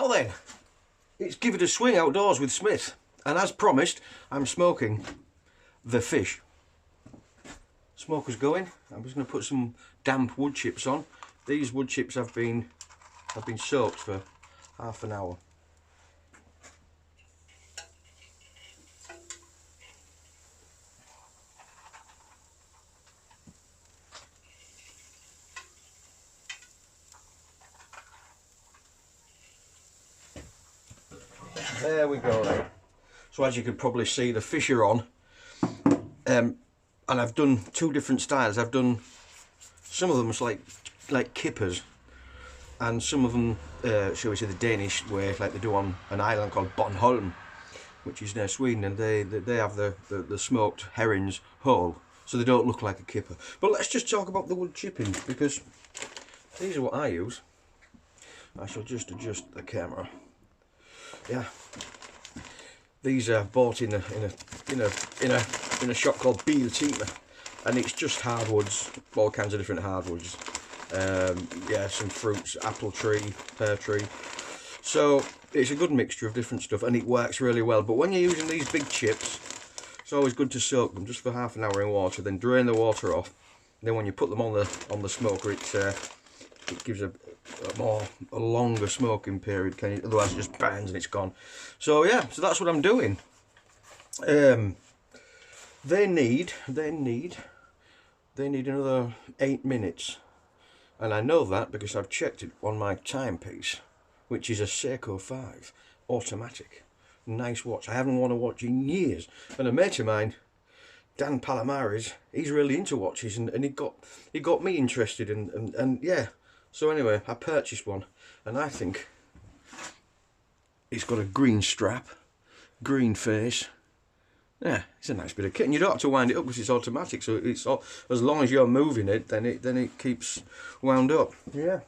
Now then, it's Give It a Swing outdoors with Smith, and as promised, I'm smoking the fish. Smoker's going. I'm just going to put some damp wood chips on. These wood chips have been soaked for half an hour. There we go then. So as you can probably see, the fish are on, and I've done two different styles. I've done some of them like kippers, and some of them, shall we say, the Danish way, like they do on an island called Bornholm, which is near Sweden, and they have the smoked herrings whole, so they don't look like a kipper. But let's just talk about the wood chipping, because these are what I use. I shall just adjust the camera. Yeah, these are bought in a shop called Biltema, and it's just hardwoods, all kinds of different hardwoods. Yeah, some fruits, apple tree, pear tree. So it's a good mixture of different stuff, and it works really well. But when you're using these big chips, it's always good to soak them just for half an hour in water, then drain the water off. And then when you put them on the smoker, it gives a longer smoking period. Otherwise it just burns and it's gone. So yeah, so that's what I'm doing. They need another 8 minutes, and I know that because I've checked it on my timepiece, which is a Seiko 5 automatic. Nice watch. I haven't worn a watch in years, and a mate of mine, Dan Palomares, he's really into watches, and he got me interested, and yeah. So anyway, I purchased one, and I think it's got a green strap, green face. Yeah, it's a nice bit of kit, and you don't have to wind it up because it's automatic. So it's all, as long as you're moving it, then it keeps wound up. Yeah.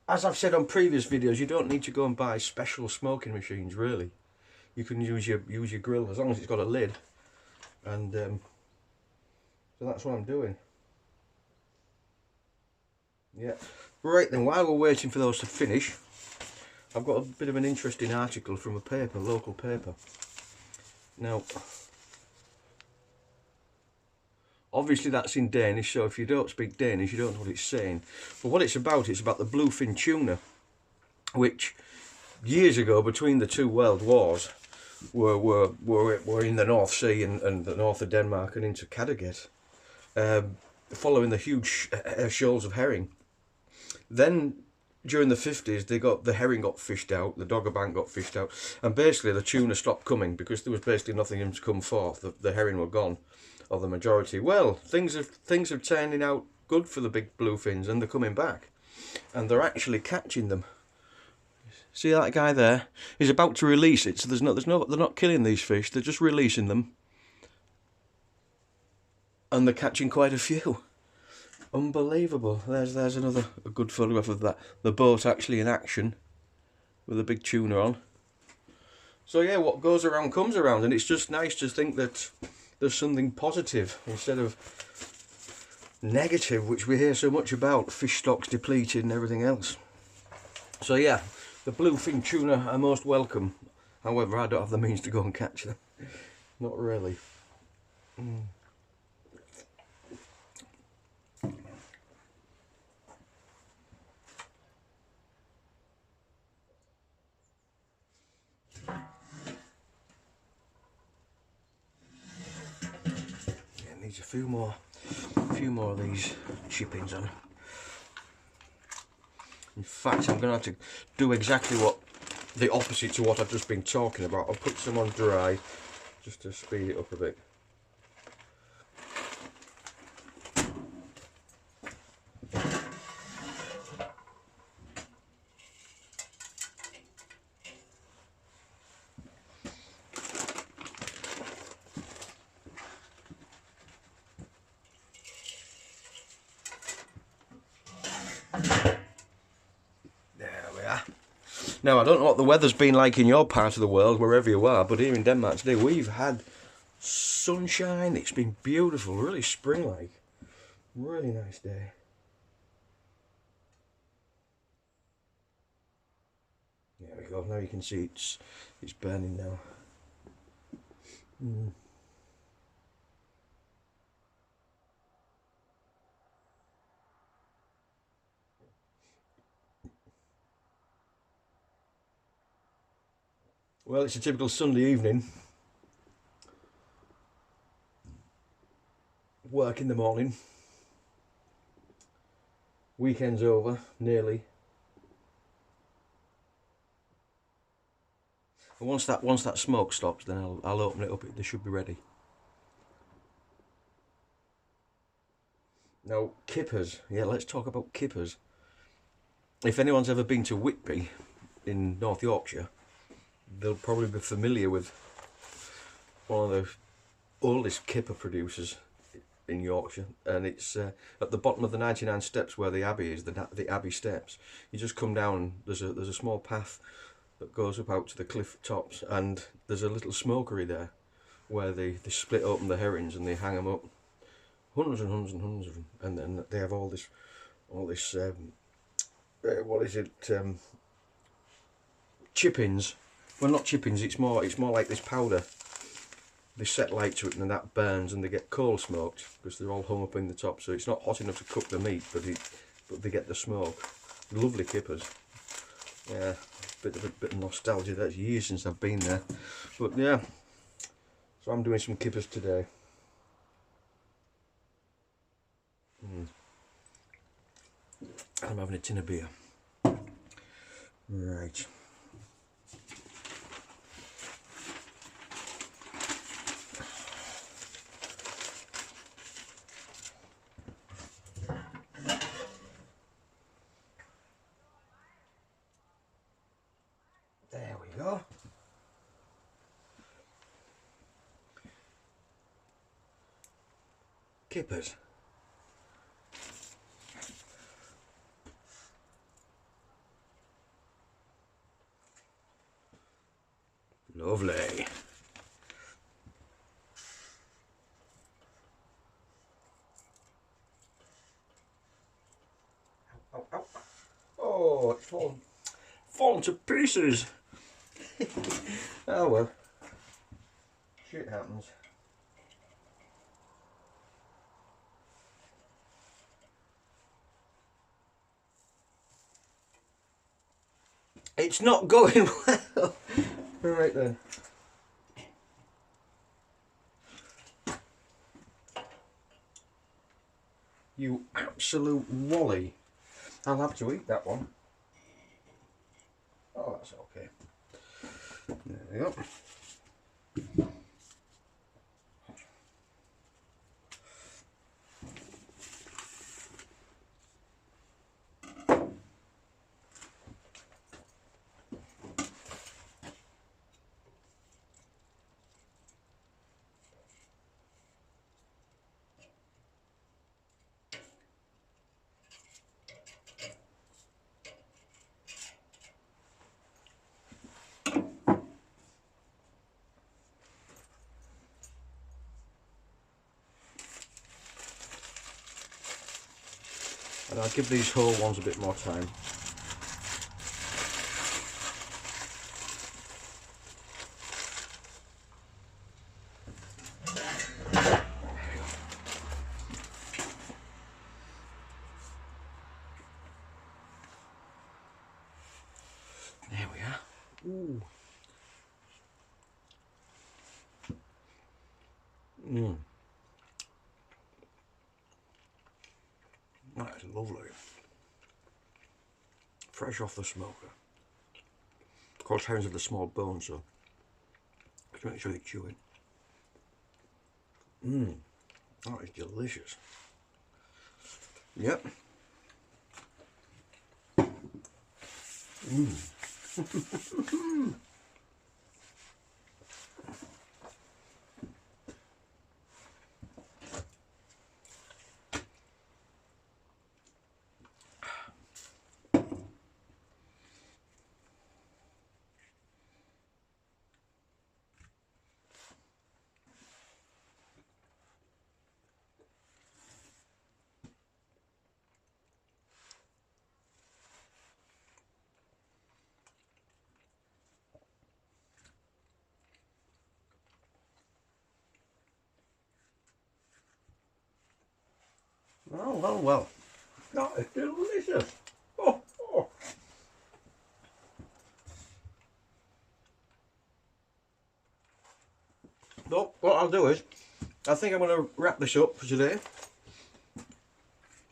As I've said on previous videos, you don't need to go and buy special smoking machines. Really, you can use your grill as long as it's got a lid, and so that's what I'm doing. Yeah, right then, while we're waiting for those to finish, I've got a bit of an interesting article from a paper, local paper. Now, obviously that's in Danish, so if you don't speak Danish, you don't know what it's saying. But what it's about the bluefin tuna, which years ago, between the two world wars, were in the North Sea and the north of Denmark and into Kattegat, following the huge shoals of herring. Then during the 50s, the herring got fished out, the doggerbank got fished out, and basically the tuna stopped coming because there was basically nothing in to come forth. The herring were gone, or the majority. Well, things are turning out good for the big bluefins, and they're coming back, and they're actually catching them. See that guy there? He's about to release it. So they're not killing these fish. They're just releasing them, and they're catching quite a few. Unbelievable. There's another good photograph of that. The boat actually in action with a big tuna on. So yeah, what goes around comes around, and it's just nice to think that there's something positive instead of negative, which we hear so much about, fish stocks depleted and everything else. So yeah, the bluefin tuna are most welcome. However, I don't have the means to go and catch them. Not really. Needs a few more of these chippings on. In fact, I'm going to have to do exactly the opposite to what I've just been talking about. I'll put some on dry just to speed it up a bit. Now, I don't know what the weather's been like in your part of the world, wherever you are, but here in Denmark today, we've had sunshine. It's been beautiful, really spring-like. Really nice day. go. Now you can see it's burning now. Well, it's a typical Sunday evening. Work in the morning. Weekend's over, nearly. And once that smoke stops, then I'll open it up. They should be ready. Now, kippers. Yeah, let's talk about kippers. If anyone's ever been to Whitby in North Yorkshire, they'll probably be familiar with one of the oldest kipper producers in Yorkshire, and it's at the bottom of the 99 steps where the Abbey is, the Abbey steps. You just come down, there's a small path that goes up out to the cliff tops, and there's a little smokery there where they split open the herrings and they hang them up, hundreds and hundreds and hundreds of them, and then they have all this what is it, chippings. Well, not chippings, it's more like this powder. They set light to it and then that burns, and they get coal smoked because they're all hung up in the top, so it's not hot enough to cook the meat, but they get the smoke. Lovely kippers. Yeah, bit of nostalgia. That's years since I've been there, but yeah. So I'm doing some kippers today. I'm having a tin of beer. Right. There we go. Kippers. Lovely. Ow, ow. Oh, it's fallen to pieces. Oh well. Shit happens. It's not going well. Right then. You absolute wally. I'll have to eat that one. Oh, that's okay. There we go. And I'll give these whole ones a bit more time. There we are. Ooh. That is lovely. Fresh off the smoker. Of course, herrings have the small bones, so just make sure you chew it. That is delicious. Yep. Well, well, well. That is delicious. Oh, oh. So, what I'll do is, I think I'm going to wrap this up for today.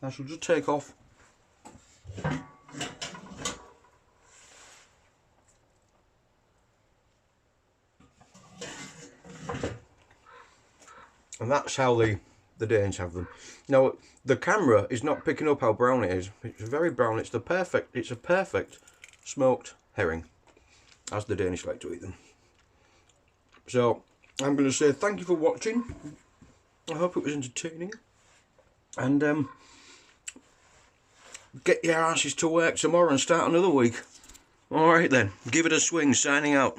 I shall just take off and that's how the Danes have them. Now the camera is not picking up how brown it is. It's very brown. It's a perfect smoked herring, as the Danish like to eat them. So I'm going to say thank you for watching. I hope it was entertaining, and get your asses to work tomorrow and start another week. Alright then, give it a swing, signing out.